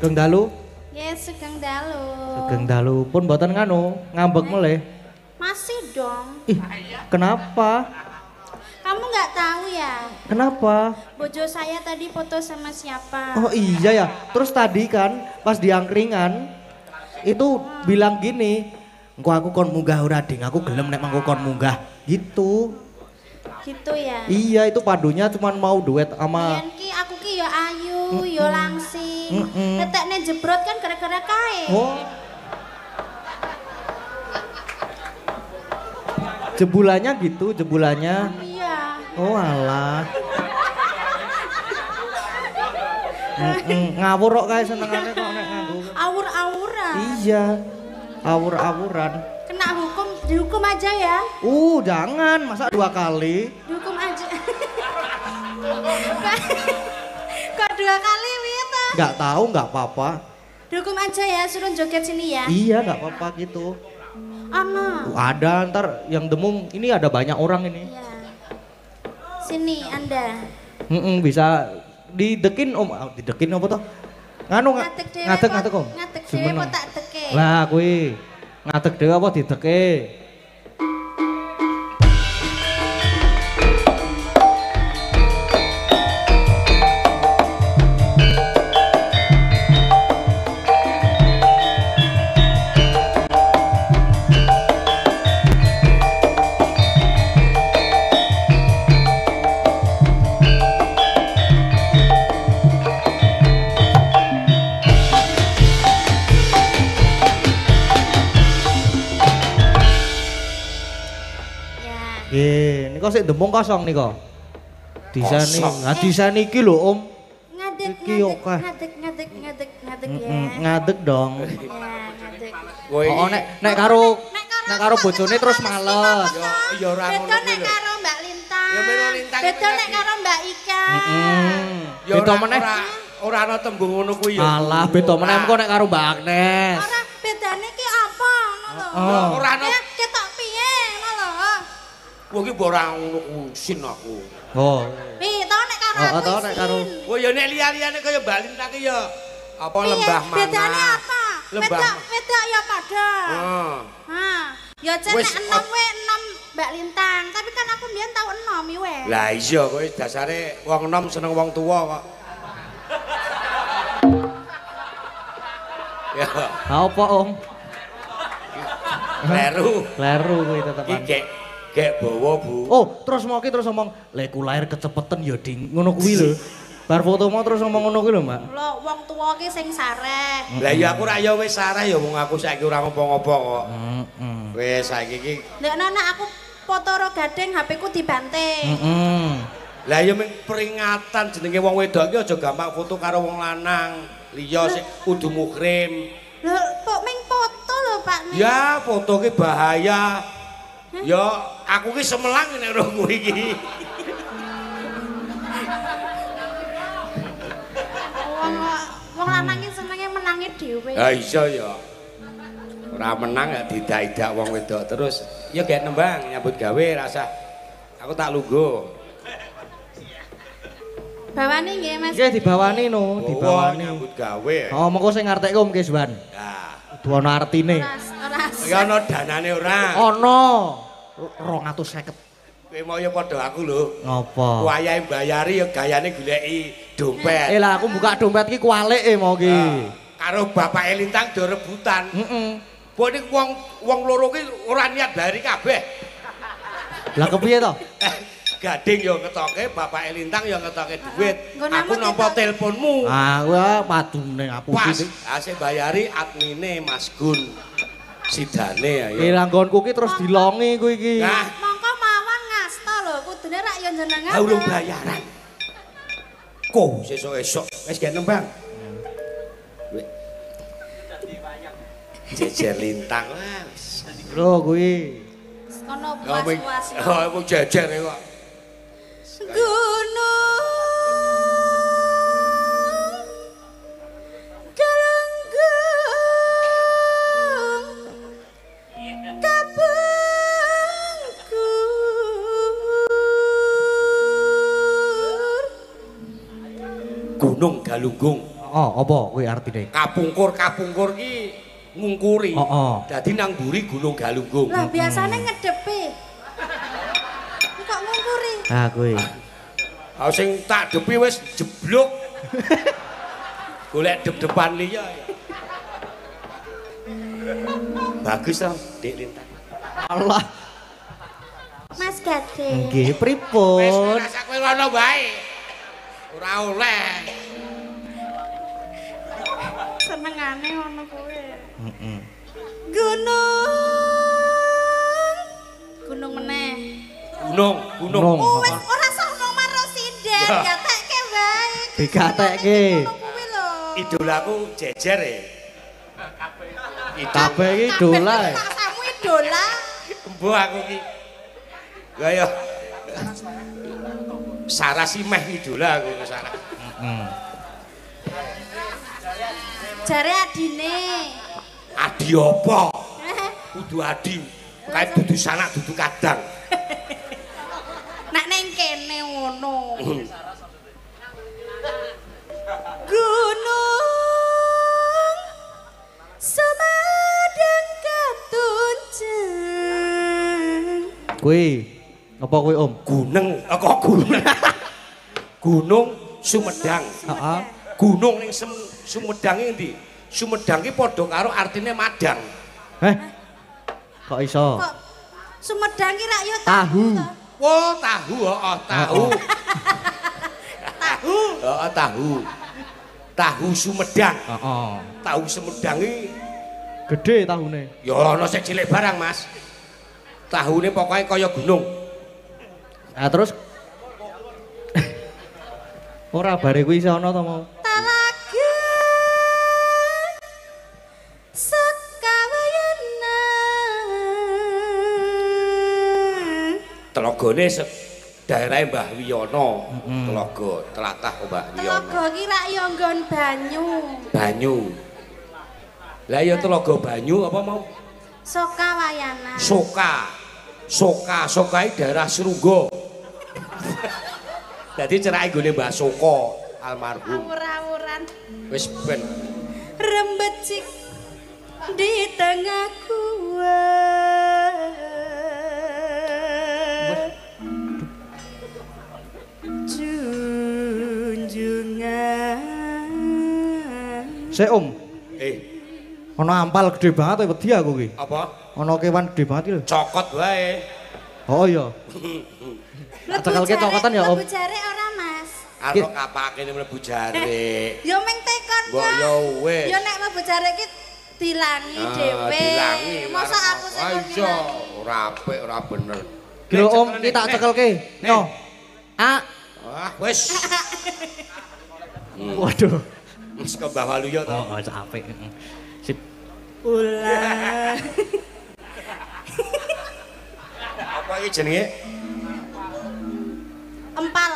Sugeng dalu. Yes, sugeng dalu. Sugeng dalu pun mboten nganu, ngambek meleh. Masih dong. Ih, kenapa? Kamu nggak tahu ya? Kenapa? Bojo saya tadi foto sama siapa? Oh iya ya. Terus tadi kan pas di angkringan itu bilang gini, engko aku kon munggah ora ding, aku gelem nek mangko kon munggah. Gitu. Gitu ya. Iya, itu padunya cuman mau duet sama Biyen ki aku ki ya ayu, ya langsing. Tetekne jebrot kan gara-gara kae. Oh. Jebulannya gitu, jebulannya. Iya. Oh alah. Ngawur kok kae senengane kok nek nganggo. Awur-awuran. Iya. Awur-awuran. Kena hukum, dihukum aja ya. Jangan, masa 2 kali? Dihukum aja. Kok 2 kali Wita? Nggak tahu, nggak apa-apa. Dihukum aja ya, suruh joget sini ya. Iya, nggak apa-apa gitu. Ana. Ada ntar yang demung, ini ada banyak orang ini. Iya. Sini Anda. Bisa didekin om, didekin apa toh? Nganu Ngatek dhewe. ngatek om. Ngatek dhewe apa tak teke? Lah kuwi ngatek dhewe apa dideke? Ini kok sik demung kosong nih kok. Disani, disani iki lho Om. Ngadeg, Iki oke. ngadeg ya. Ngadeg dong. Ya, ngadeg. Oh nek karo bojone terus males. Ya ora ngono Beda kuwi nek lho. karo Mbak Lintang. Ya meno Lintang. Beda nek karo Mbak Ika. Ya Beda ora meneh. ora ana tembung ngono kuwi ya. Alah, beda meneh engko nek karo Mbak Agnes. Ora bedane ki apa ngono lho. Oh. Ora ana. Ya ketok piye ngono lho. Wong iki ora ngono kusin aku. Oh. Nih, tau nek karo Oh, aku tau nek karo- isin. Oh ya nek liya-liyane kaya Mbak Lintang ki ya apa Piye? lembah mana. Bedane apa? Lembah. Beda ya padha. Heeh. Hah. Ya jen Wis, nek enom we enom Mbak Lintang, tapi kan aku mbiyen tau enom iwe. Lah iya kowe dasare wong enom seneng wong tuwa kok. Ya, Apa Om? kleru Kuwi iki tetepan. gek bawa Bu. Oh, terus mau ki terus ngomong, "Lek ku lahir kecepetan ya ding." Ngono kuwi lho. Bar foto mau terus ngomong ngono kuwi lho, Mbak. Lho, wong tuwa ki sing sareh. Lah ya aku ra ya wis sarah ya wong aku saiki ora ngopo-ngopo kok. Heeh. Wis saiki iki Nek ana aku foto ro gadeng HP ku dibanting. lah ya ming peringatan jenenge wong wedok iki aja gampang foto karo wong lanang. Liya sik kudu muhrim. Lho, kok ming foto lho, Pak. Ning. Ya foto ki bahaya. Ya aku ki semelang nek karo kowe iki. Wong lanang ki senenge menangi dhewe. Ha iya ya. Ora menang ya didak-idak wong wedok terus ya gek nembang nyambut gawe rasa. Aku tak lungguh. Bawani nggih, Mas. Nggih dibawani no, dibawani. Nyambut gawe. Oh, mengko sing ngartekke Om Kisban. Nah, Kudu ana artine. Ora. ya ana danane ora. Ono 250. Kowe mau ya padha aku lho. Ngopo? Wayahe mbayari ya gayane goleki dompet. Lah aku buka dompet ki kualike mau ki. Karo bapake Lintang do rebutan. Heeh. Mbok ning wong loro ki ora niat bayari kabeh. Lah kepiye to? Gading ya ngetoke, bapake Lintang ya ngetoke duit. Nggo Aku namung nampa ketok. teleponmu. Ah, wah padune Pas, ngapusi. asih bayari admine Mas Gun. Sidane ayo. Langgonku ki terus dilongi kuwi iki. Nah, Mongko mawon ngasta lho, kudune rak ya jenengan. ha urung bayaran. Kok sesuk-esuk wis gak nembang. Jejer Lintang lah wis. Lho kuwi. Kono Ya ming puas-puas. aku jejer kok. Gunung Galunggung Kabengkur Gunung Galunggung. Heeh, apa kuwi artine? Kapungkur ki ngungkuri. Dadi nang mburi Gunung Galunggung. Lah biasane ngedepi. Iki kok ngungkuri? Ah kuwi. Ah sing tak depi wis jeblok. Golek dep-depan liya. Bagus to, Dik Lintang. Allah. Mas Gade. Nggih, Wis pripun? rasa kowe ngono bae. Ora oleh. Senengane ngono kowe. Heeh. Gunung meneh. Gunung. Oh wis ora usah ngomong karo sinden, gatekke wae. Digatekke. Ngono kuwi lho. Idolaku jejer e. Kabeh iki idola. Paksamu idola. Embo aku ki. Kaya Sarah sih meh idola aku Sarah. Jare adine. Adi apa? Kudu adi. Kae dudu sanak dudu kadang. Nek ning kene ngono. Gunung Sumedang Katunjang. Kuwi apa kuwi Om? Kok gunung? Gunung Sumedang. Heeh. Gunung ning Sumedang iki ndi? Sumedang ki padha karo artine madang. Kok iso? Kok Sumedang ki rak yo Tahu. Wo tahu tahu. Tahu. Tahu Sumedang. Heeh. Tahu Sumedang iki Gede tahune. ya ana sing cilik barang, Mas. Tahune pokoke kaya gunung. Nah terus ora bare kuwi iso ana to mau. Talaga Sekawayana. Telagane daerahe Mbah Wiyono. Telaga, tlatah Mbah Wiyono. Telaga ki rak yo nggon banyu. Banyu. Lah ya telaga banyu apa mau? Sokawayana. Soka iki daerah Srungga. Dadi cerake gone Mbah Soka almarhum. Awur-awuran. Wis ben. Rembecik di tengah gua. Junjungan. Sik Om, ana ampal gede banget wedi aku ki. Apa? Ana kewan gede banget iki lho. Cokot wae. Oh iya. Tekelke cokotan ya Om. Lebu jare ora Mas. Arep kapake mlebu jare. Yo meng tekon Mbok yo wis. Yo nek mlebu jare ki dilangi dhewe. Dilangi. Masa aku sing iso ora apik ora bener. Ki lho Om, ki tak cekelke. Yo. Ah. Wah, wis. Waduh. Wis ke bawah luyo to. Oh, capek. Sip. Ulah. Apa iki jenenge? Empal.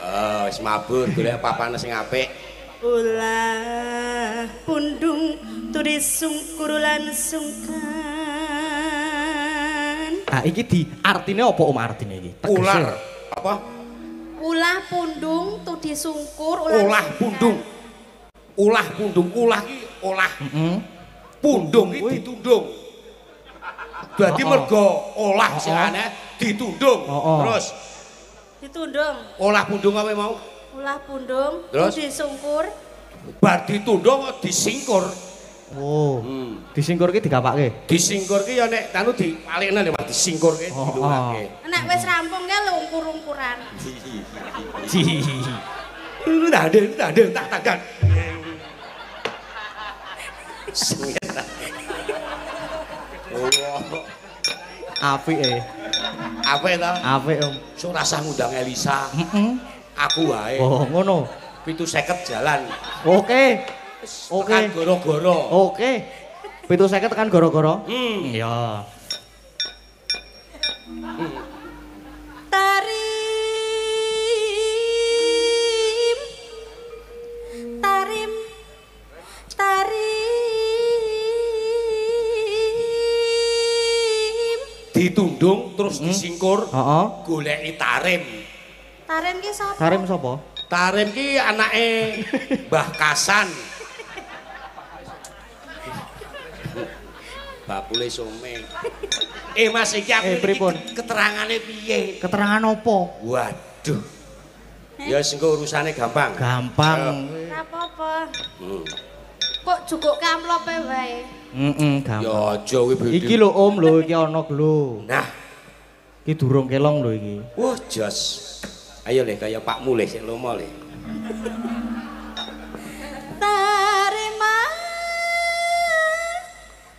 Oh, wis mabur golek papane sing apik. Ulah pundung turis sungkurulan sungkan. Ah iki di artine apa Om artine iki? Ular. Apa? Ulah pundung tudi sungkur Ulah pundung. Ulah pundung, ulah ki olah. Pundung ki ditundung. Berarti mergo olah sing aneh ditundung. Terus ditundung. olah pundung apa mau? Ulah pundung Terus? tudi sungkur. Bar ditundung kok disingkur. Oh. Disingkurke digapakke. Disingkurke ya nek anu dipalekne lho Mas disingkurke dilungake. Nek wis rampung ke lungkur-ungkuran. Tak tagan. Apik Apik to? Apik Om. Sok rasah ngundang Elisa. Aku wae. Oh, ngono. 750 jalan. Oke. Tekan goro-goro. Oke. 750 tekan goro-goro. Iya. Tarim. Ditundung terus disingkur. Heeh. Goleki tarim. Tarim ki sapa? Tarim sapa? Tarim ki anake Mbah Kasan. Bakule some. Mas iki aku pripun? Keterangane piye? Keterangan opo? Waduh. Ya sing urusane gampang. Gampang. Ora apa-apa. Kok jukuk kamplope wae. Gampang. Ya aja kuwi beda. Iki lho Om lho, iki ana lho. Nah, iki durung kelong lho iki. wah jos. Ayo le kaya Pakmu le sik lomo le. Tarima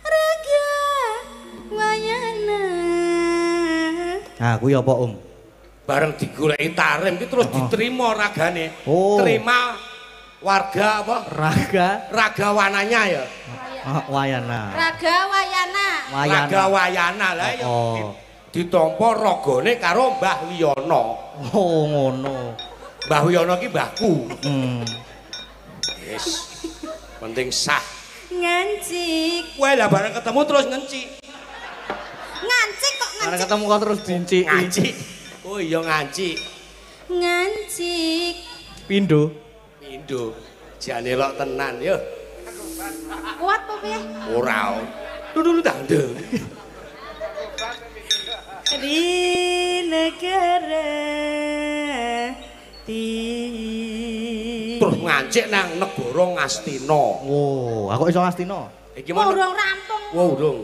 raga wayana. Nah, kuwi apa Om? Bareng digoleki tarim ki terus diterima ragane. Oh. Terima warga apa? Raga wananya ya. Wayana. Raga wayana. Raga wayana lah ya. Ditampa ragane karo Mbah Wiyana. Oh, ngono. Mbah Wiyana ki mbahku. Wis. Penting sah. Ngancik. Kowe lah bareng ketemu terus ngencik. Ngancik kok Karena ngancik. ketemu kok terus dinciki. Ngancik. Oh iya ngancik. Ngancik. Pindo. Indo. Jane lok tenan yo. Kuat apa piye? Ora. Dulu dandeng. Di negara Terus ngancik nang negara Ngastina. Oh, aku iso Ngastina. Iki mau urung rampung. Wow, urung.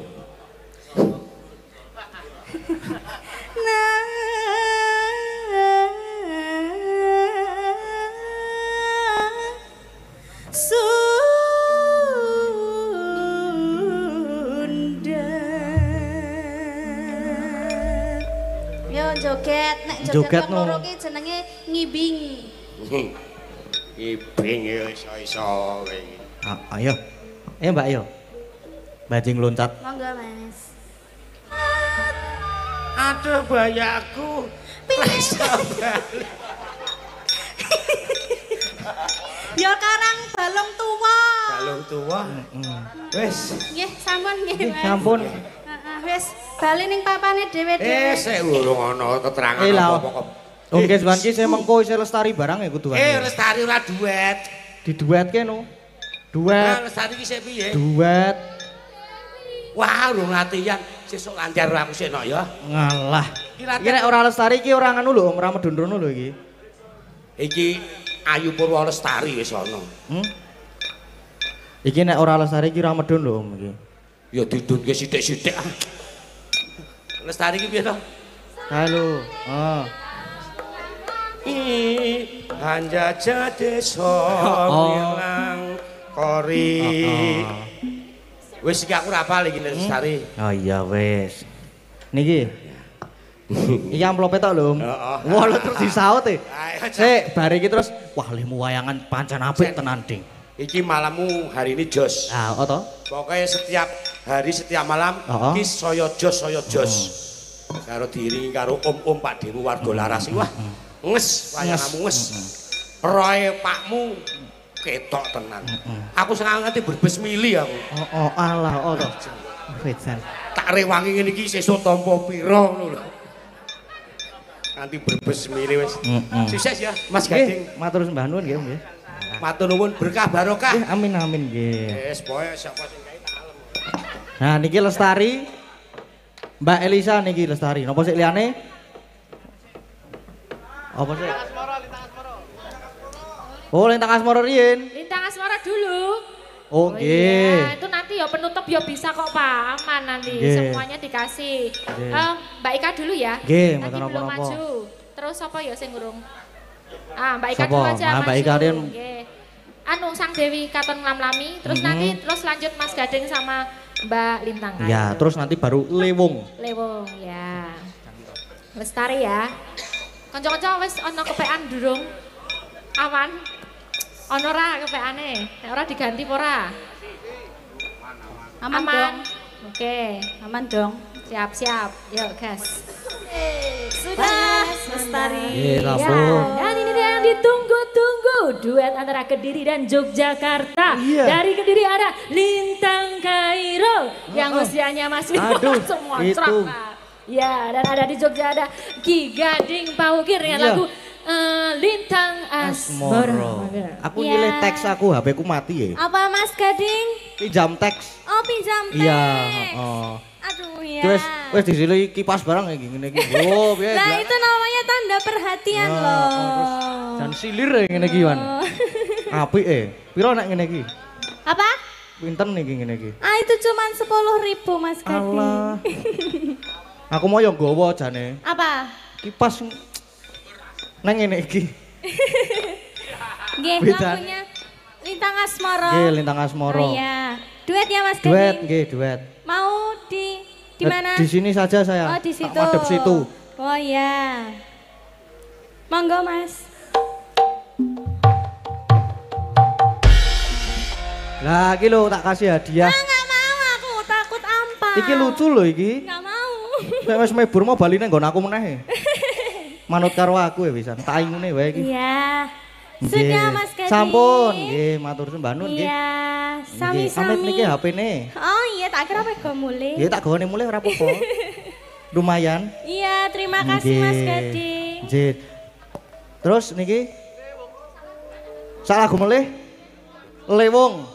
Yo joget, nek Joget joget no. loro ki jenenge ngibing. Ibing ya iso-iso kowe iki. Ayo. Mbak ayo. Bajing loncat. Monggo, Mas. Aduh bayaku. Yo karang balung tuwa. Balung tua. Wis. Nggih, sampun nggih, Mas. Sampun. Heeh, wis bali ning papane dhewe-dhewe. Sik urung ana keterangan lah. apa-apa. Oke, seban ki saya mengko isih lestari barang ya kudu. Lestari ora duet. Diduetke no. Duet. Lestari ki sik piye? Duet. Wah, urung latihan. Sesuk lancar aku sik nok ya. Ngalah. Iki nek ora lestari iki ora nganu lho, ora medun rono lho iki. Iki Ayu Purwa Lestari wis ana. Iki nek ora lestari iki ora medun lho Om iki. Ya didunke sithik-sithik ah. Lestari ki piye to? Halo. Hanjaja desa bilang kori. Wis iki aku ora apal iki Lestari. Oh iya wis. Niki. Iki amplope tok lho. Wah, lho terus disaut e. Sik, bar iki terus wah lemu wayangan pancen apik tenan ding. Iki malammu hari ini jos. Ah, oh toh? Pokoknya setiap hari setiap malam iki saya jos. Karo diiringi karo om-om Pak Dewu warga Laras iki wah nges wayanganmu nges. Roe Pakmu ketok tenan. Aku seneng nganti berbes mili aku. Oh, alah, oh toh. Wedan. Tak rewangi ngene iki sesuk tampa pira ngono lho. Nganti berbes mili wis. Sukses ya Mas Gading. Matur sembah nuwun nggih, nggih. Matur nuwun berkah barokah. Amin amin nggih. Wis pokoke sapa sing gawe tak alem. Nah niki lestari. Mbak Elisa niki lestari. Napa sik liyane? Apa sih? Oh, Lintang Asmara riyen. Lintang Asmara dulu. Oh, iya, itu nanti ya penutup ya bisa kok Pak, aman nanti semuanya dikasih. Mbak Ika dulu ya. Nanti belum maju. Terus apa ya sing ngurung? Mbak Ika dulu aja maju. Mbak Ika riyen. Anu Sang Dewi katon nglam-lami, terus nanti terus lanjut Mas Gading sama Mbak Lintang. Ya, terus nanti baru Lewung. Lewung, ya. Lestari ya. Kanca-kanca wis ana kepekan durung? Aman? Ana ora kepekane? Nek ora diganti apa ora? Aman dong. Oke, Aman dong. siap-siap. Yuk, gas. Sudah Lestari. Iya, sampun. Dan ini dia yang ditunggu-tunggu, duet antara Kediri dan Yogyakarta. Dari Kediri ada Lintang Kairo yang usianya masih semua itu. Ya, dan ada di Jogja ada Ki Gading Paukir dengan lagu Lintang Asmoro. Aku nyilih teks aku, HP ku mati ya. Apa Mas Gading? Pinjam teks. Oh pinjam teks. Iya, oh. Aduh ya. Wes disili kipas barang kayak gini iki. Oh, piye? Nah itu namanya tanda perhatian loh. Jan silir ya ngene iki, Wan. Apik Piro nek ngene iki? Apa? Pinten iki ngene iki? Ah itu cuman 10.000 Mas Gading. Allah. Aku mau yo nggawa jane. Apa? Kipas nang ngene iki. Nggih, lagunya Lintang Asmoro. Nggih, Lintang Asmoro. Oh iya. Duet ya Mas Gading? Duet, nggih, duet. Mau di mana? Di sini saja saya. Oh, di situ. Tak madep situ. Oh iya. Monggo Mas. Lah, iki lho tak kasih hadiah. Nggak mau aku, takut ampal. Iki lucu lho iki. Nggak mau. Nek wis mebur mau baline nggon aku meneh. Manut karo aku ya pisan. Tak ingune wae iki. Iya. Sudah Mas Gading. Sampun, nggih, matur sembah nuwun nggih. Iya, Nggih, sami-sami. amit niki HP-ne. Oh iya, tak kira pego mulih. Nggih, tak gawane mulih ora apa-apa. Lumayan. Iya, terima kasih Mas Nggih. Gading. Nggih. Terus niki sak lagu mulih Lewung.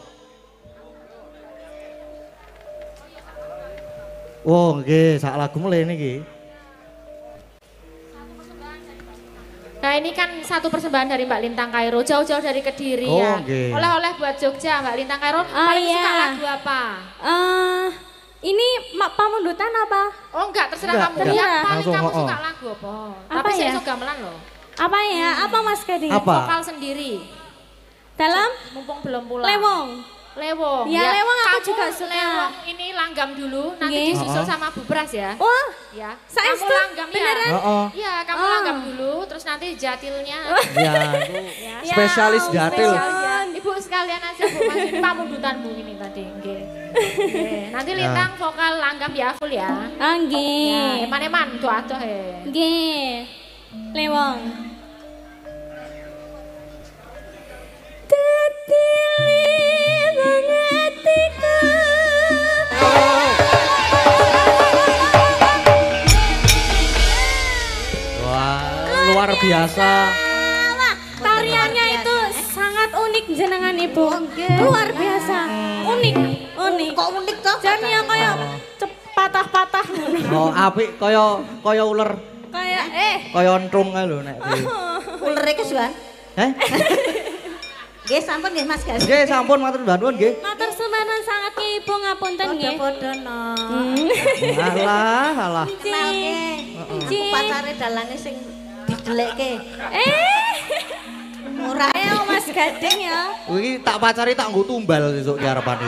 Oh, nggih, sak lagu mulih niki. Nah ini kan satu persembahan dari Mbak Lintang Kairo, jauh-jauh dari Kediri Oh, ya. okay. Oleh-oleh buat Jogja, Mbak Lintang Kairo. Paling iya. suka lagu apa? Ini pamundutan apa? Oh enggak, terserah Enggak, kamu. enggak. Yang paling Langsung, kamu oh. suka lagu apa? Apa Tapi saya ya? suka gamelan loh. Apa ya? Apa Mas Gading? Apa? Vokal sendiri. Dalam Mumpung belum pulang. Lewong. Lewong. Ya, Lewong aku kamu juga suka. Lewong ini langgam dulu, nanti Nggih. disusul sama bubras ya. Wah, Ya. Saestu, Kamu langgam beneran? ya. Heeh. Iya, kamu Oh. langgam dulu, terus nanti jatilnya. Ya, itu Ya. spesialis Ya, jatil. Spesial ya. Ibu sekalian aja Bu, Mas. Ini pamundutanmu ini tadi. Nggih. Nggih. Nanti Lintang vokal langgam ya full ya. Ya, nggih. eman-eman tuh atuh he. Nggih. Lewong. Tetili mengatiku. Wah, luar biasa. Wah, tariannya itu sangat unik jenengan Ibu. Luar biasa. Unik, unik. Kok unik toh? Jane yang kayak patah-patah ngono. Oh, apik kaya uler, Kayak kaya entrung kae lho nek. Ulere ke Suan? Heh? Nggih sampun nggih Mas Gas. Nggih, sampun matur nuwun nggih. matur sumbanan sangat ki Ibu ngapunten nggih. Padha-padha no. Alah, alah. Kenal nggih. Aku pacare dalange sing didelekke. Murah. Ayo Mas Gading ya. Iki tak pacari tak nggo tumbal sesuk ki arepane.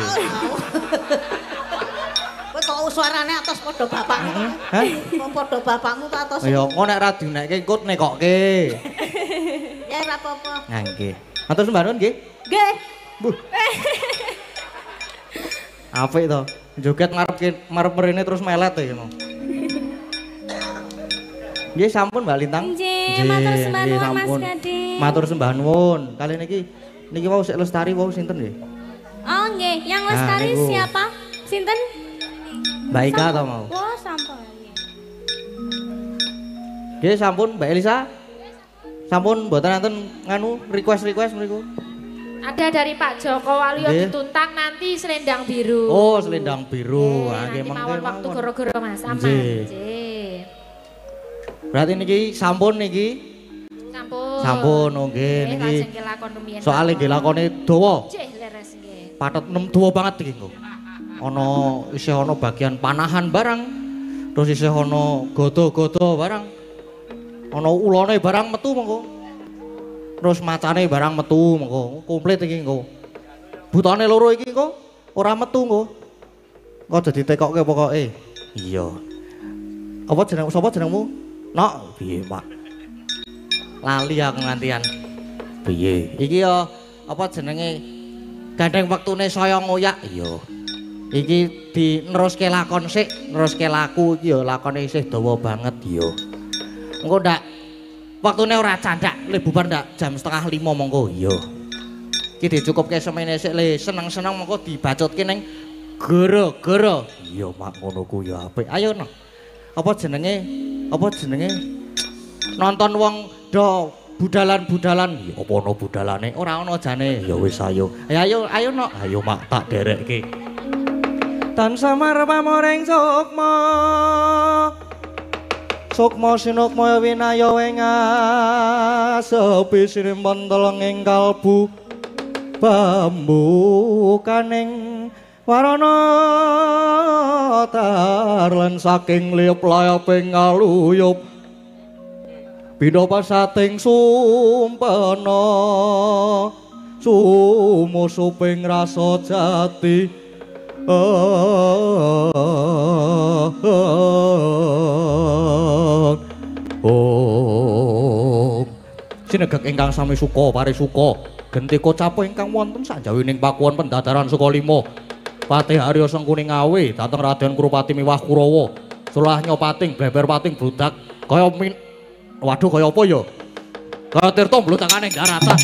Kowe kok suarane atos padha bapakmu. Hah? Kok padha bapakmu ta atos? Ya kok nek ra dinekke engko nekokke. Ya ora apa-apa. Nah, nggih. Matur sembah nuwun nggih. Nggih. Buh. Apik to. Joget ngarep mrene terus melet ya ngono. Nggih sampun Mbak Lintang. Nggih, matur sembah nggih, nuwun Mas sampun. Gading. Matur sembah nuwun. Kali niki wau sik lestari wau sinten nggih? Oh nggih, yang Nah, lestari niku. siapa? Sinten? Mbak Ika to mau. Wah, sampun. Nggih sampun Mbak Elisa. Sampun mboten enten nganu request mriku. Ada dari Pak Joko Waluyo Nggih. dituntang nanti selendang biru. Oh, selendang biru. Ah, Nanti nggih mawon mangke waktu mawon. goro-goro Mas, aman. Nggih. Nggih. Berarti niki sampun niki. Sampun. Sampun, oh nggih niki. lajeng kelakon rumiyin. Soale nggih lakone dawa. Nggih, leres nggih. Patet 6 dawa banget iki engko. Isih ana bagian panahan barang. Terus isih ana godo-godo barang. Ana ulone barang metu mengko. Terus macane barang metu mengko. Komplit iki engko. Butane loro iki engko ora metu engko. Engko dadi tekokke pokoke. Iya. Apa jeneng sapa jenengmu? Nok, piye, Pak? Lali aku ngantian. Piye? Iki ya apa jenenge? Gandeng wektune saya ngoyak. Iya. Iki dineruske lakon sik, neruske laku iki ya lakone isih dawa banget ya. Engko ndak wektune ora candhak, le bubar ndak jam 4:30 monggo. Iya. Iki dicukupke semene sik le seneng-seneng monggo dibacutke ning gara-gara. Iya, Mak ngono ku ya apik. Ayo no. Apa jenenge? Nonton wong do budalan-budalan. Ya apa ana budalane? Ora ana jane. Ya wis ayo. Ayo nok. Ayo mak tak derekke. Tansah marpamoring sukma. Sukma sinukma winaya wengas sepi sinimpen telenging kalbu bambu kaning warana tarlan saking liep-layeping ngaluyup bina pasating sumpena sumusuping rasa jati sinegek ingkang sami suka parisuka genti kocapo ingkang wonten sanjawining pakuwon pendadaran suka lima Patih Arya Sengkuning Ngawi dhateng Raden Kurupati miwah Kurawa Sulah Nyopating Bleber Pating Brudak kaya waduh kaya apa ya kaya tirta mblutakaning daratan.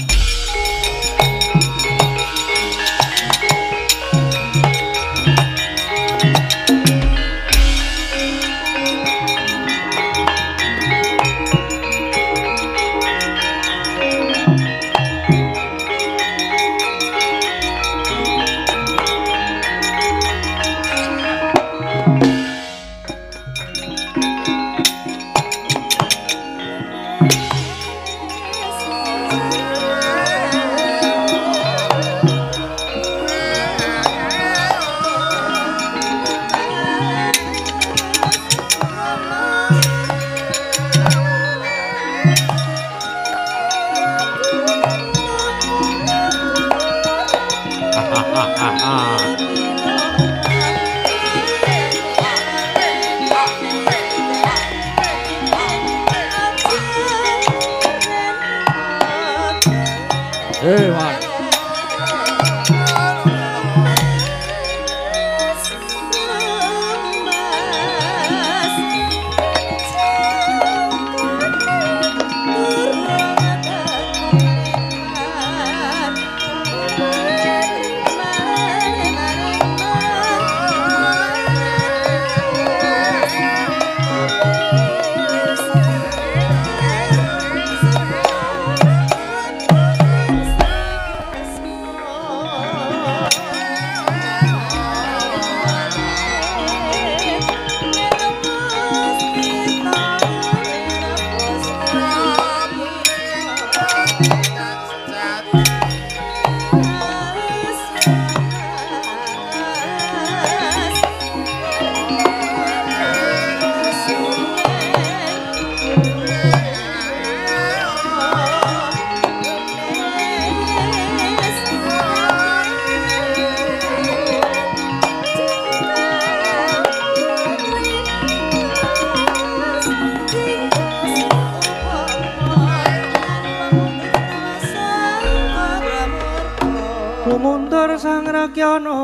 Lumuntur sang rakyana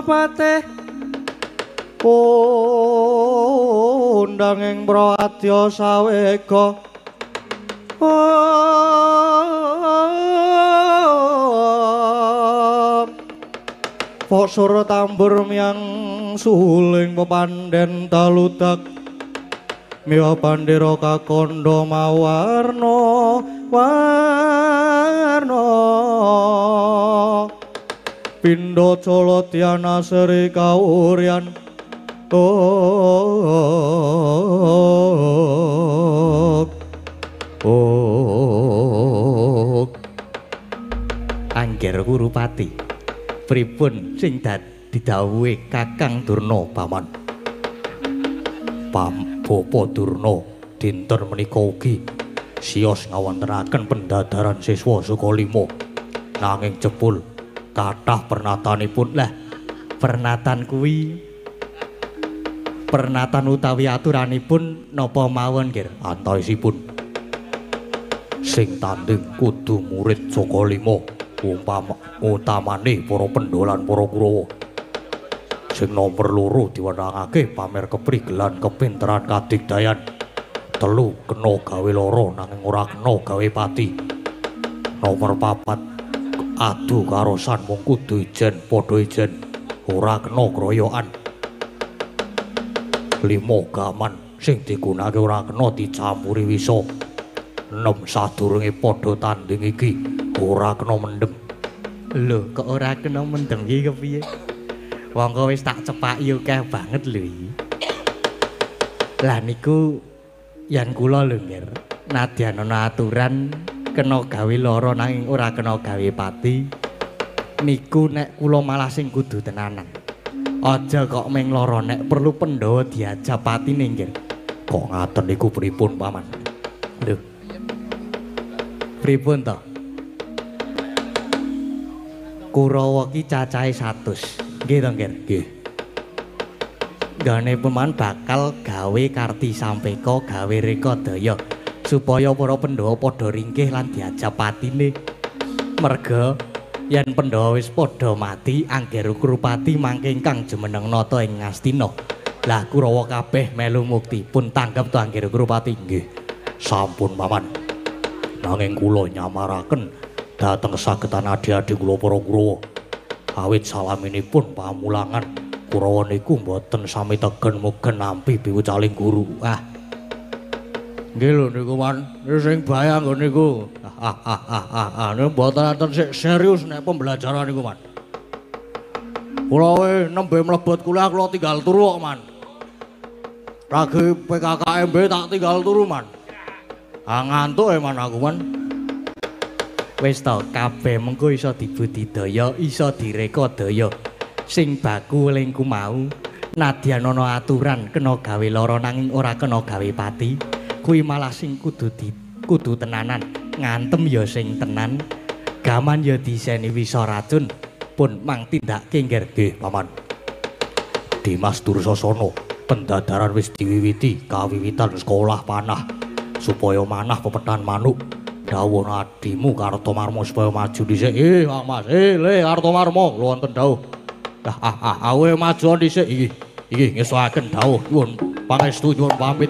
patih undang ing Prawadya sawega Pok sur tambur miang suling pepandhen taludak miwa pandira kakandha mawarna warna pindha colotyana seri kauryan Angger Kurupati pripun sing didhawuhi Kakang Durna paman Bapa Durna dinten menika ugi siyos ngawontenaken pendadaran siswa Sukalima nanging jebul kathah pernatanipun lah pernatan kuwi pernatan utawi aturanipun napa mawon nggih antawisipun sing tanding kudu murid Sukalima utamane para pendolan para Kurawa sing nomor loro diwenangake pamer keprigelan kepinteran kadigdayan telu kena gawe loro nanging ora kena gawe pati nomor papat adu karosan mung kudu ijen padha ijen ora kena kroyokan limo gaman sing digunakake ora kena dicampuri wisa. Nem sadurunge padha tanding iki ora kena mendem. Lho, kok ora kena mendem iki kepiye? Wong kok wis tak cepaki akeh banget lho iki. Lah niku yen kula lho, Nggir. Nadyan ana aturan kena gawe lara nanging ora kena gawe pati. Niku nek kula malah sing kudu tenanan. Aja kok meng lara nek perlu Pandhawa diajab patine, Nggir. Kok ngaten niku pripun, Paman? Lho. Pripun to? Kurawa ki cacahe 100. Nggih to, Nggir? Nggih. Gane Paman bakal gawe karti sampeka, gawe rekodaya supaya para Pandhawa padha ringkih lan diajab patine. Merga yen Pandhawa wis padha mati, angger Kurupati mangke ingkang jumeneng nata ing Ngastina. Lah Kurawa kabeh melu mukti pun tanggap to angger Kurupati. Nggih. Sampun, Paman. Nanging kula nyamaraken dhateng sagetan adi-adi kula para Kurawa. Awit salaminipun pamulangan Kurawa niku mboten sami tegen mugen nampi piwucaling guru. Nggih lho niku Man, sing bahaya nggon niku. Niku mboten enten sik serius nek pembelajaran niku Man. Kula we nembe mlebet kuliah kula tinggal turu kok Man. Ragi PKKMB tak tinggal turu Man. Ngantuk Man aku Man. Wis to kabeh mengko iso dibudidaya, iso direkodaya. Sing baku lingku mau nadyan ana aturan kena gawe lara nanging ora kena gawe pati. Kuwi malah sing kudu tenanan. Ngantem ya sing tenan. Gaman ya diseni wisa racun. Pun mang tindakke nggih, Paman. Dimas Dursasana, pendadaran wis diwiwiti kawiwitan sekolah panah supaya manah pepetan manuk. Dawuh adimu Kartomarma supaya maju dhisik. Kang Mas. Le Kartomarma, kula wonten dawuh. Awe maju dhisik iki. Iki ngesuaken dawuh. Nyuwun pangestu, nyuwun pamit.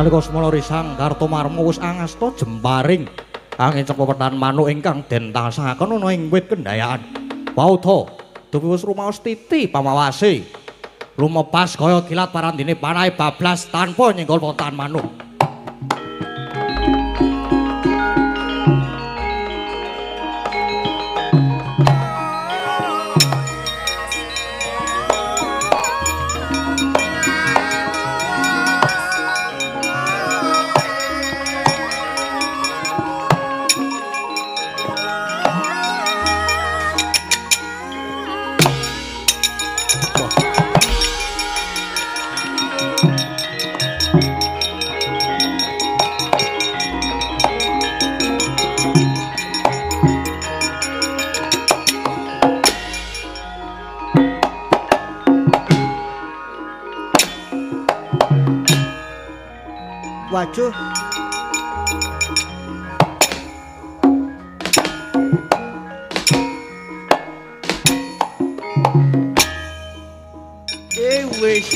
Nalika semana risang Kartomarma wis angasta jemparing angin cepetan manuk ingkang den tasaken ana ing wit kendayaan. Waudha dupi wis rumaos titi pamawase. Lumepas kaya kilat parandine panahe bablas tanpa nyenggol potan manuk. Waduh. Wis.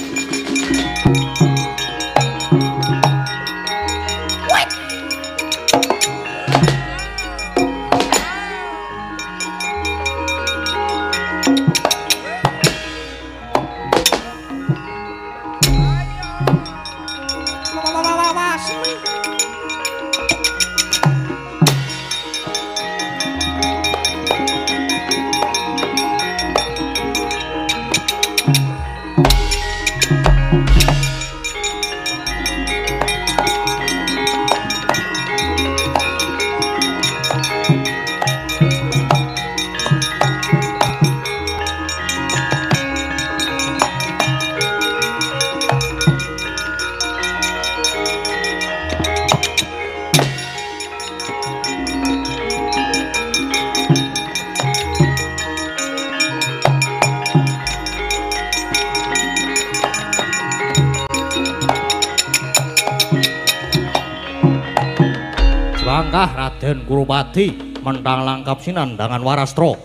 Langkah Raden Kurupadi mentang langkap sinandangan Warastra.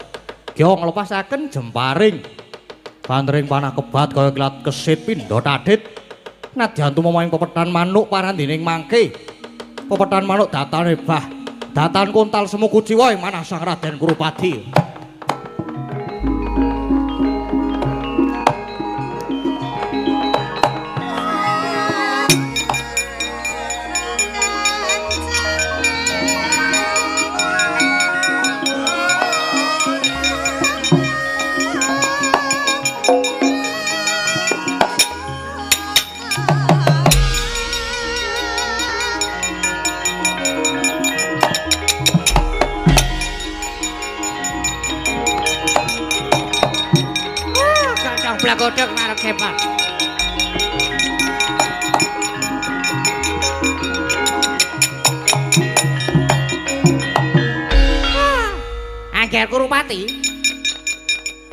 Gya nglepasaken jemparing. Bantering panah kebat kaya kilat kesit pindha tadhit. Nadyan tumaming pepethan manuk parandining mangke. Pepethan manuk datane bah. Datan kuntal semu kuciwa ing manah Sang Raden Kurupadi. Blagodhog marang hebat. Angger Kurupati.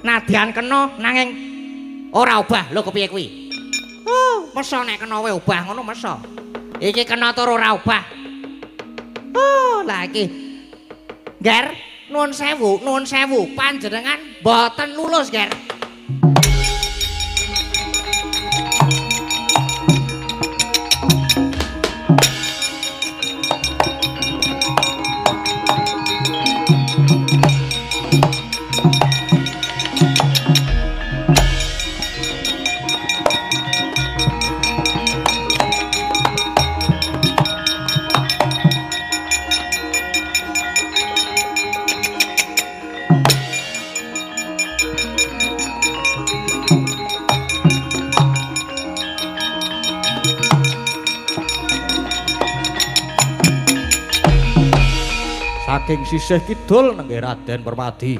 Nadyan kena nanging ora obah lho kepiye kuwi? Oh, mesa nek kena wae obah ngono mesa. Iki kena tur ora obah. Oh, lah iki. Ger, nuwun sewu, panjenengan mboten lulus, Ger. Saking sisih kidul nenggih Raden Permadi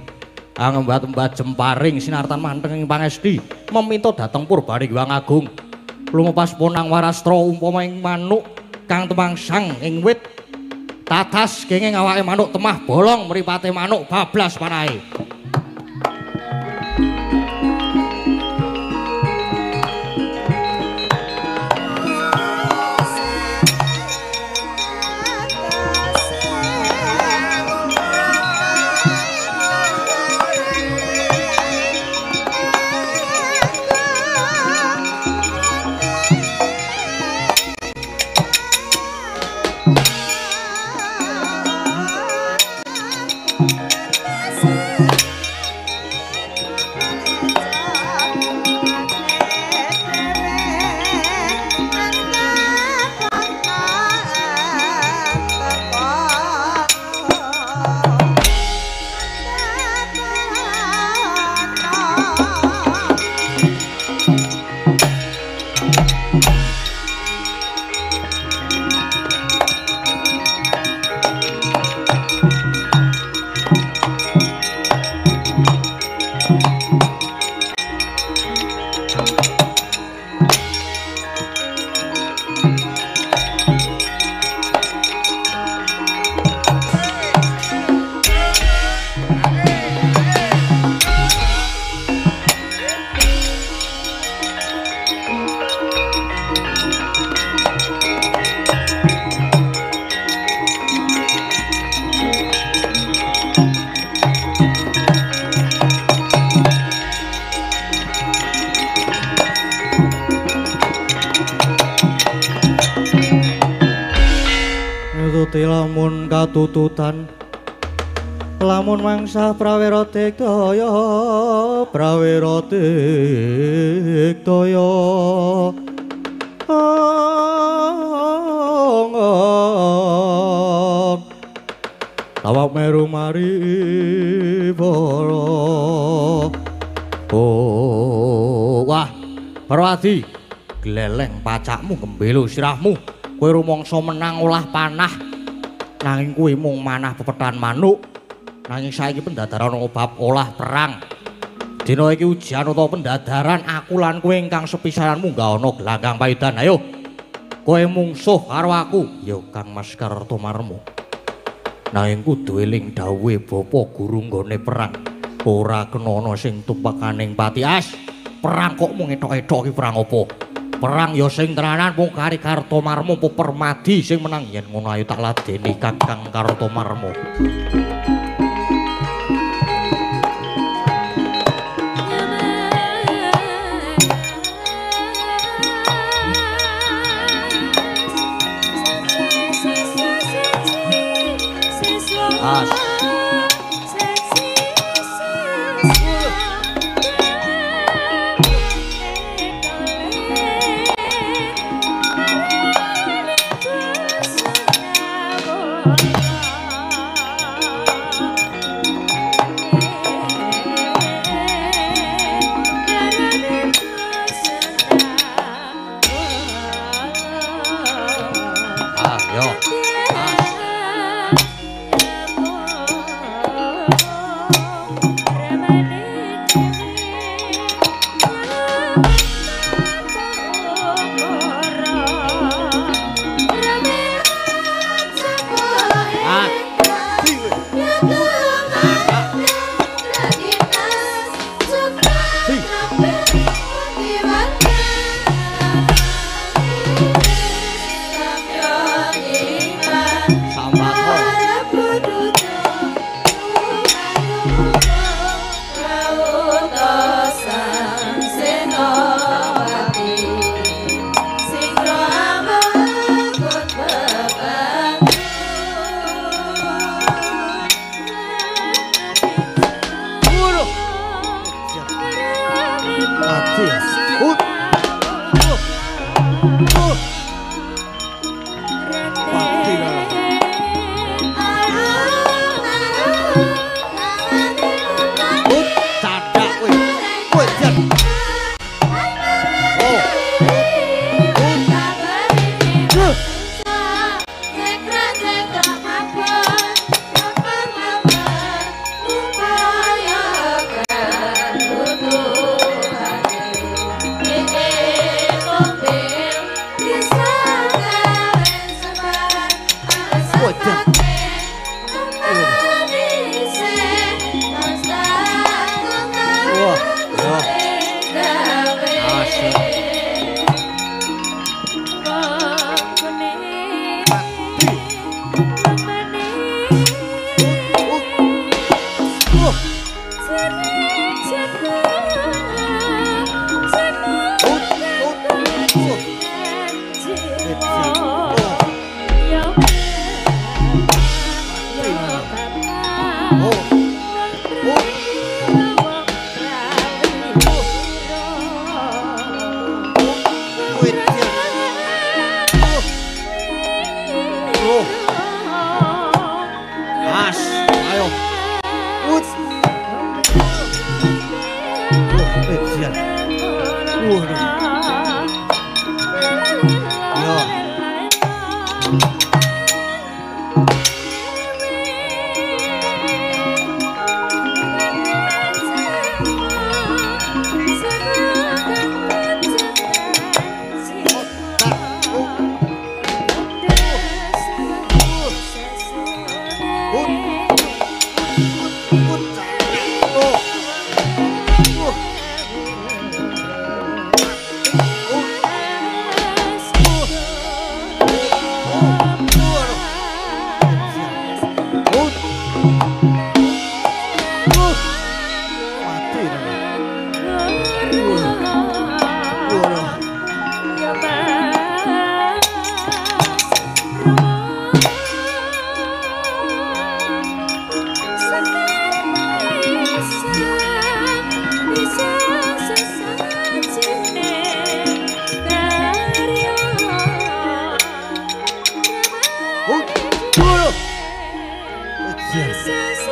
angembat-embat jemparing sinartan manteng ing pangesti meminta dhateng Purbaning Hyang Agung lumepas ponang Warastra umpama ing manuk kang temangsang ing wit tatas kenging awake manuk temah bolong mripate manuk bablas panahe. nututi lamun katututan lamun mangsa prawira digdaya Lawak meru mari boro wah Parwadi gleleng pacakmu gembelo sirahmu kowe rumangsa menang olah panah nanging kuwi mung manah pepetan manuk nanging saiki pendadaran bab olah perang dina iki ujian utawa pendadaran aku lan kowe ingkang sepisanan munggah ana gelanggang payudan ayo kowe mungsuh karo aku ya Kang Mas Kartomarmo nanging kudu eling dawuhe bapa guru nggone perang ora kena ana sing tumpakaning pati as perang kok mung etok-etok iki perang apa perang ya sing tenanan mung kari Kartomarmo apa Permadi sing menang yen ngono ayo tak ladeni Kakang Kartomarmo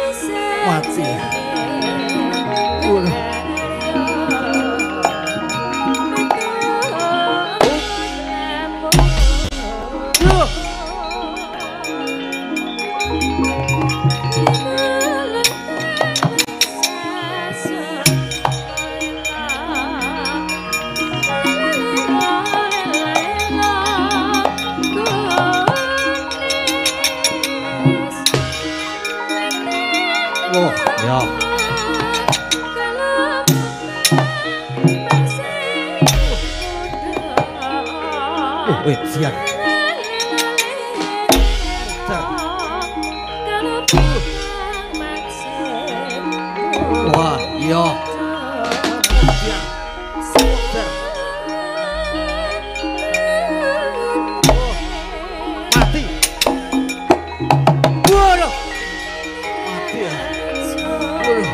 Mati. Oh, ya. Wait, sian. Wah, iya. Mati. Waduh. Mati ya. Waduh.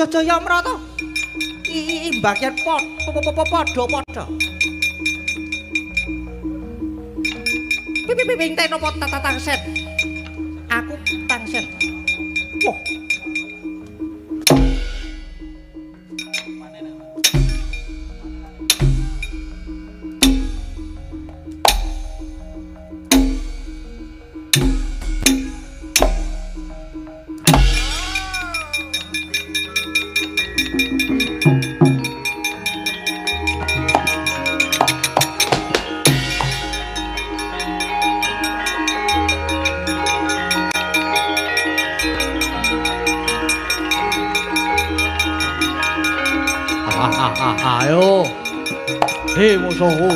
Jaya Mrata. Mbakyan padha-padha. Ping teno apa tangsen. Aku tangsen. Wah. Ayo. Hei musuhku.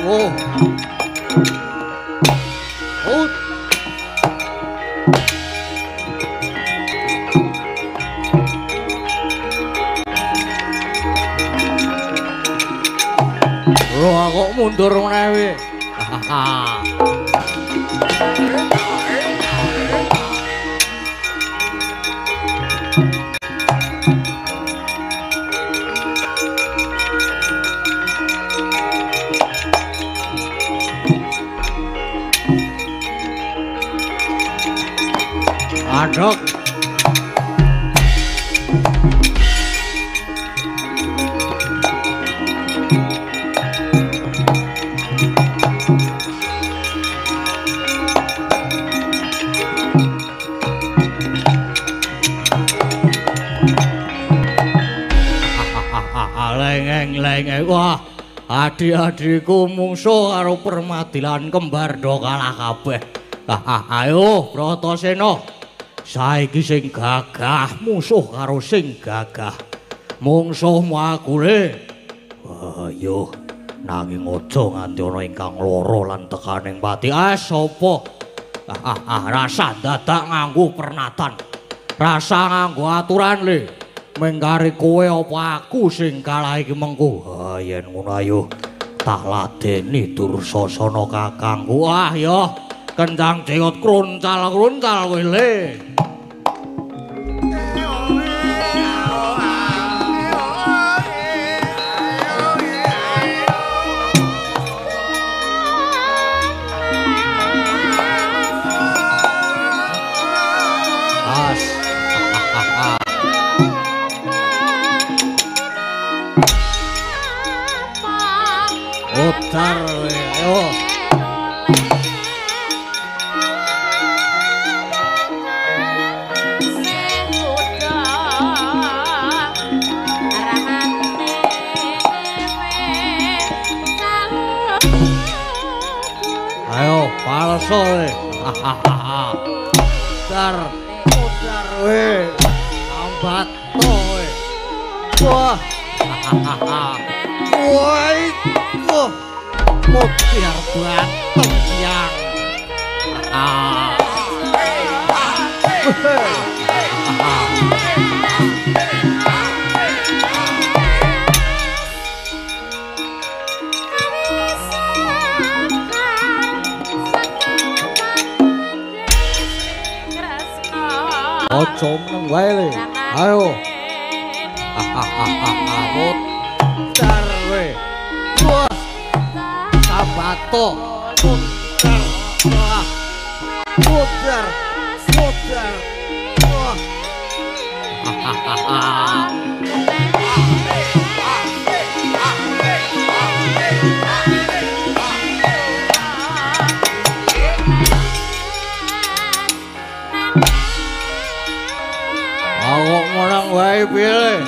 Oh. Loh kok mundur meneh. Adok. Lengeng wah adik-adikku mungsuh karo Permadilan kembar do kalah kabeh. Ayo Bratasena saiki sing gagah musuh karo sing gagah mungsuhmu aku le. Ayo nanging aja nganti ana ingkang lara lan tekaning pati. Sapa rasa dadak nganggo pernatan rasa nganggo aturan le. Menggari kowe apa aku sing kalah iki mengko. Yen ngono ayo tak ladeni Dursasana kakangku. Wah ya kendang jenggot kruncal-kruncal kowe le. maleso we. Mudar we. Ambato we. Wah. Woi. Mutiar bateng yang. Ojo meneng wae le. Ayo. Mutar we. Wah. Sabato. Mutar. Wah. Mutar. Mutar. Wah. Awak menang wae piye?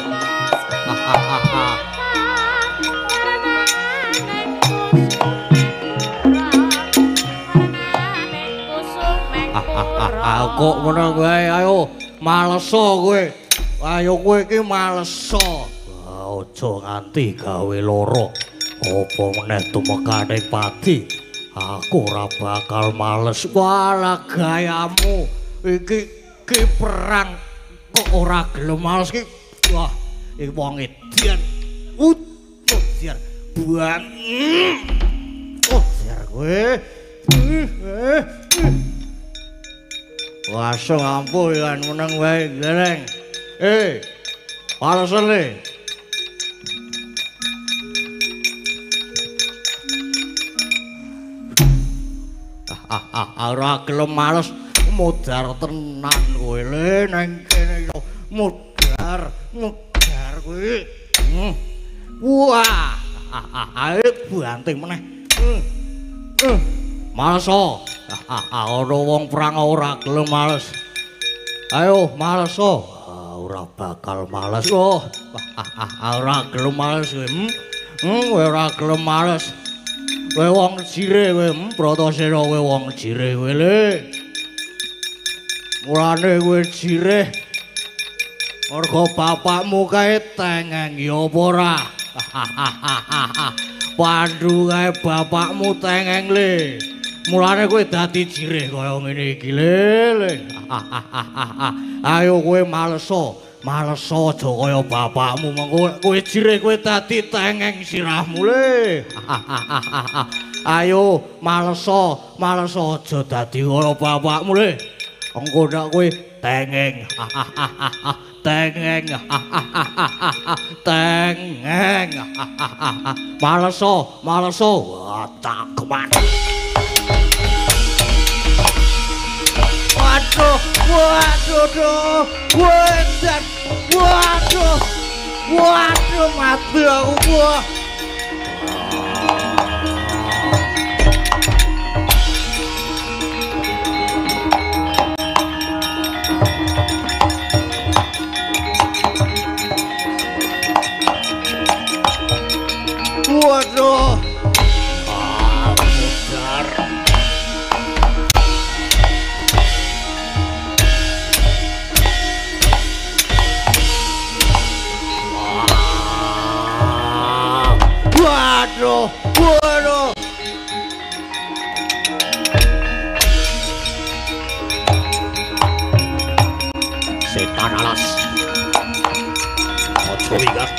Kok menang wae ayo maleso kowe. Ayo kowe iki maleso. Aja nganti gawe lara. Apa meneh tumekane pati. Aku ora bakal males wala gayamu. Iki perang kok ora gelem males ki. Wah, iki wong edian. Utiar buang. Utiar kowe. Wah, ampun kan meneng wae geleng. Palesen le. Ora gelem males mudar tenan kowe le nang kene yo. Mudar kowe. Wah, ae banting meneh. Maleso. Ana wong perang ora gelem males. Ayo maleso. Ora bakal males. Ora gelem males kowe. Kowe ora gelem males. Kowe wong jire kowe, Bratasena kowe wong jire kowe le. Mulane kowe jire. Mergo bapakmu kae tengeng ya apa ora? Pandhu kae bapakmu tengeng le. Mulane kowe dadi jireh kaya ngene iki le. Ayo kowe maleso aja kaya bapakmu mengko kowe jireh kowe dadi tengeng sirahmu le. Ayo maleso aja dadi kaya bapakmu le. Engko nek kowe tengeng. Tengeng. Maleso. Cakman. Waduh, mati aku gua. Waduh. Mudar. Waduh. Setan alas. Ojo ingat.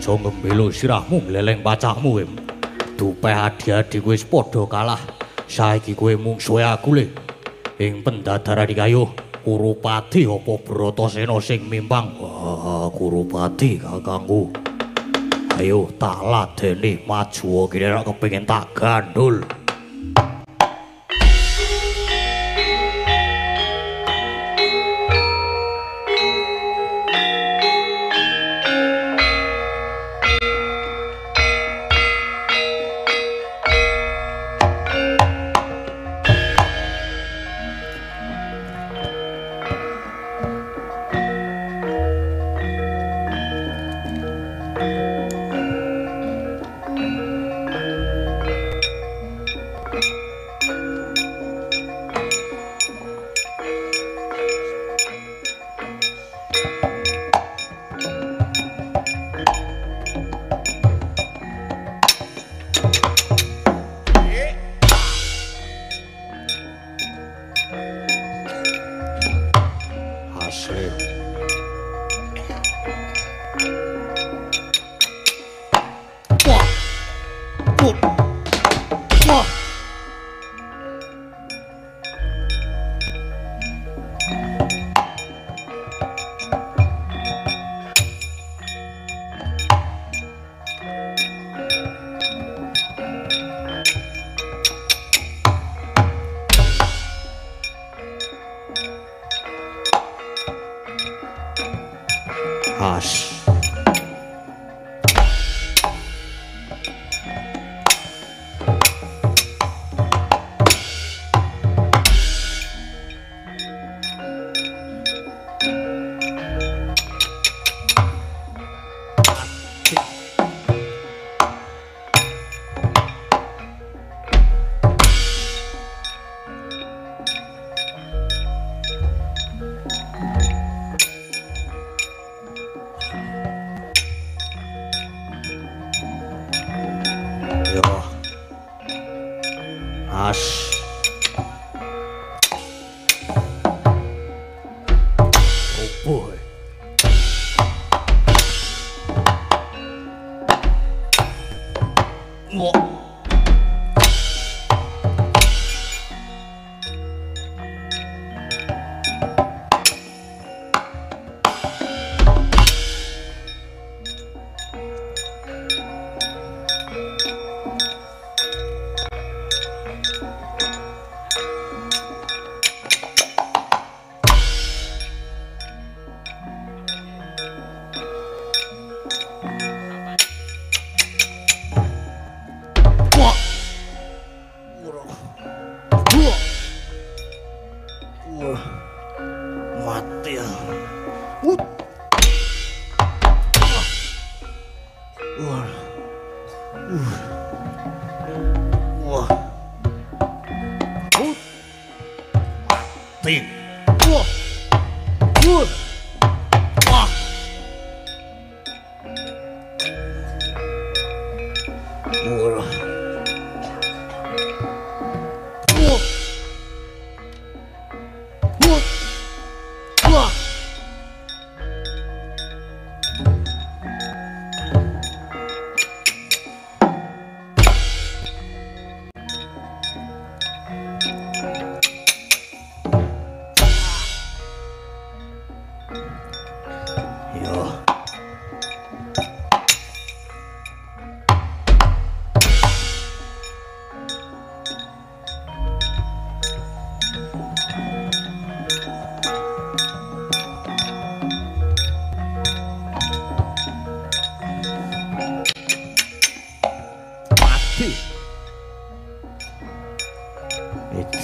Aja ngembelo sirahmu ngleleng pacahmu kowe. Dupeh adi-adi kowe padha kalah. Saiki kowe mungsuhe aku le. Ing pendadaran iki ayo Kurupati apa Bratasena sing mimpang? Wah, Kurupati kakangku. Ayo tak ladeni maju kene nek kepengin tak gandul.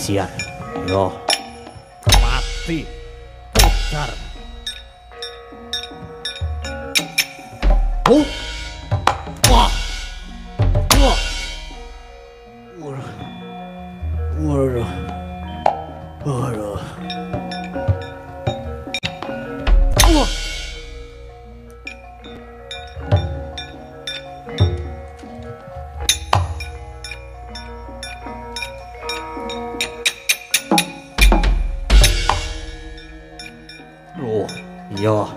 Siap, yo, mati, putar. Wah, wah, waduh, waduh, wah. Iya.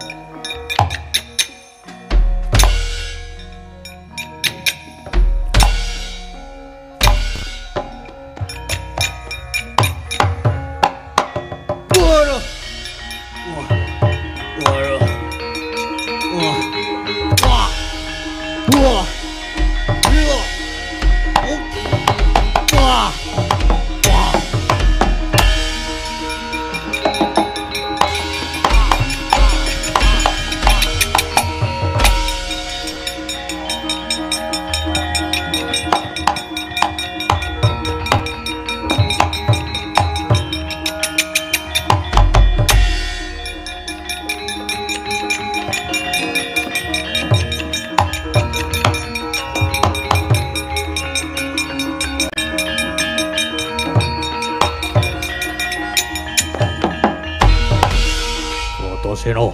Antasena.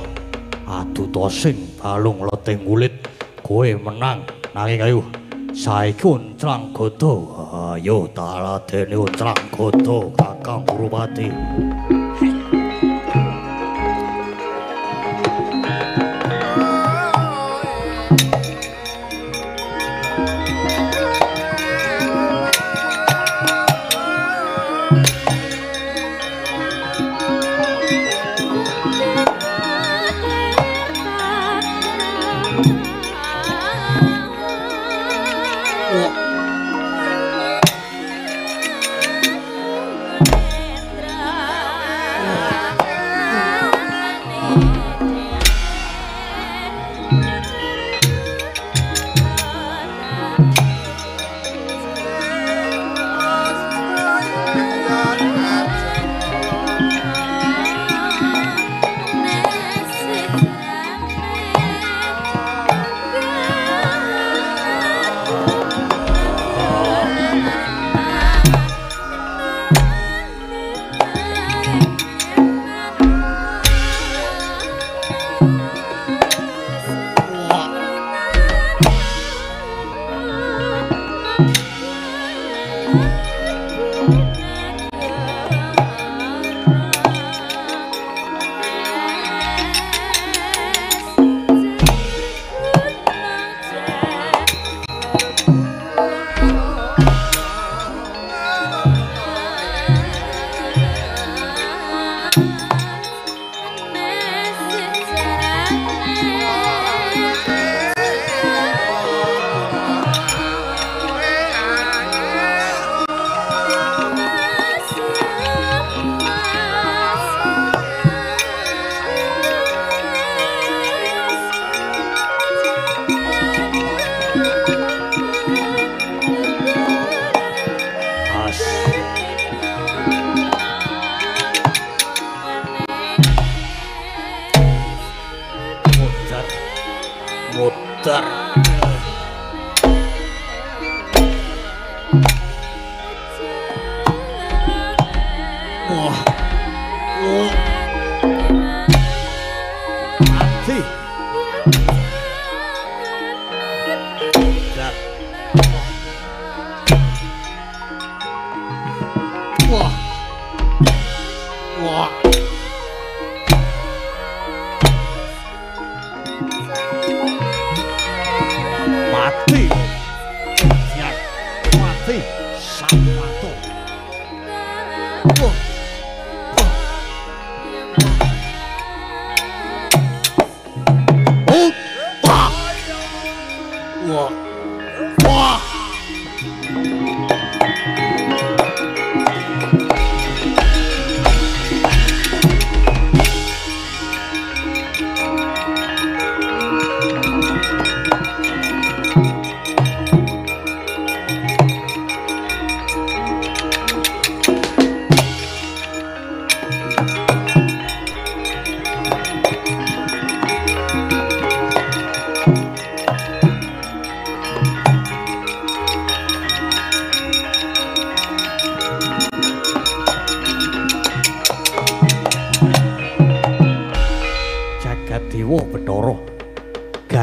Aduta sing balung leteng kulit kowe menang nanging ayo saiki unclang godo. Ayo taladene unclang godo Kakang Kurupati.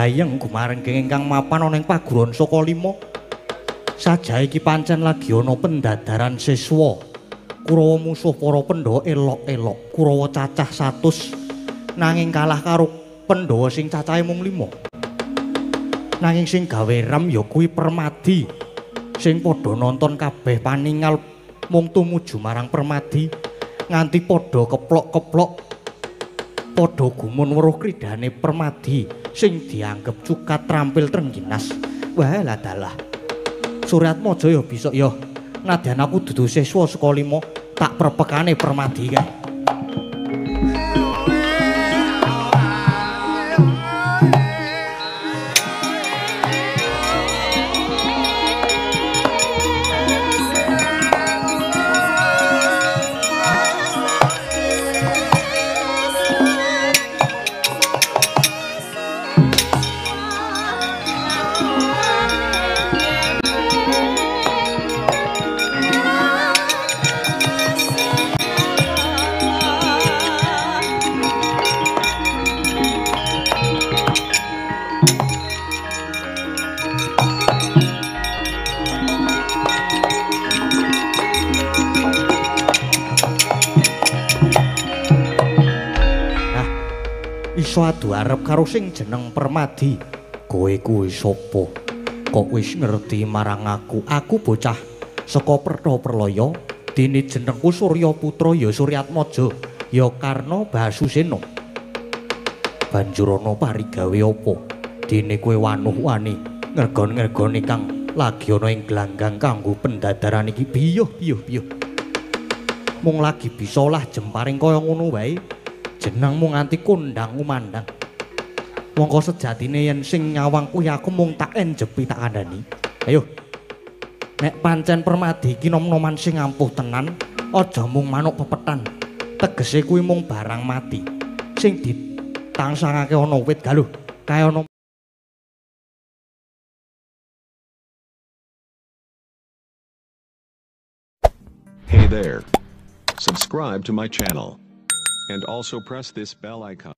Gayeng gumarengking ingkang mapan ana ing paguron Saka Lima. Sajae iki pancen lagi ana pendadaran siswa. Kurawa musuh para Pandhawa elok-elok. Kurawa cacah 100 nanging kalah karo Pandhawa sing cacahe mung 5. Nanging sing gawe ram ya kuwi Permadi. Sing padha nonton kabeh paningal mung tumuju marang Permadi nganti padha keplok-keplok padha gumun weruh kridane Permadi sing dianggep cukat trampil trengginas. Wah lah dalah. Suryatmaja ya bisa ya. Nadyan aku dudu siswa Saka Lima, tak perpekane Permadi kae. iso adu arep karo sing jeneng Permadi. Kowe kuwi sapa? Kok wis ngerti marang aku? Aku bocah saka Perta-Perlaya, dene jenengku Surya Putra ya Suryatmaja, ya Karna Basusena. Banjur ana parigawe apa? Dene kowe wanuh-wani ngergon-ngergone kang lagi ana ing glanggang kanggo pendadaran iki biyuh-biyuh. Mung lagi bisa olah jemparing kaya ngono wae. Jenengmu nganti kondang umandang. Mongko sejatine yen sing nyawang kuwi aku mung tak enjepi tak kandhani. Ayo. Nek pancen Permadi iki nom-noman sing ampuh tenan, aja mung manuk pepetan. Tegese kuwi mung barang mati. Sing ditangsangake ana wit galuh, kaya ana Hey there. Subscribe to my channel. And also press this bell icon.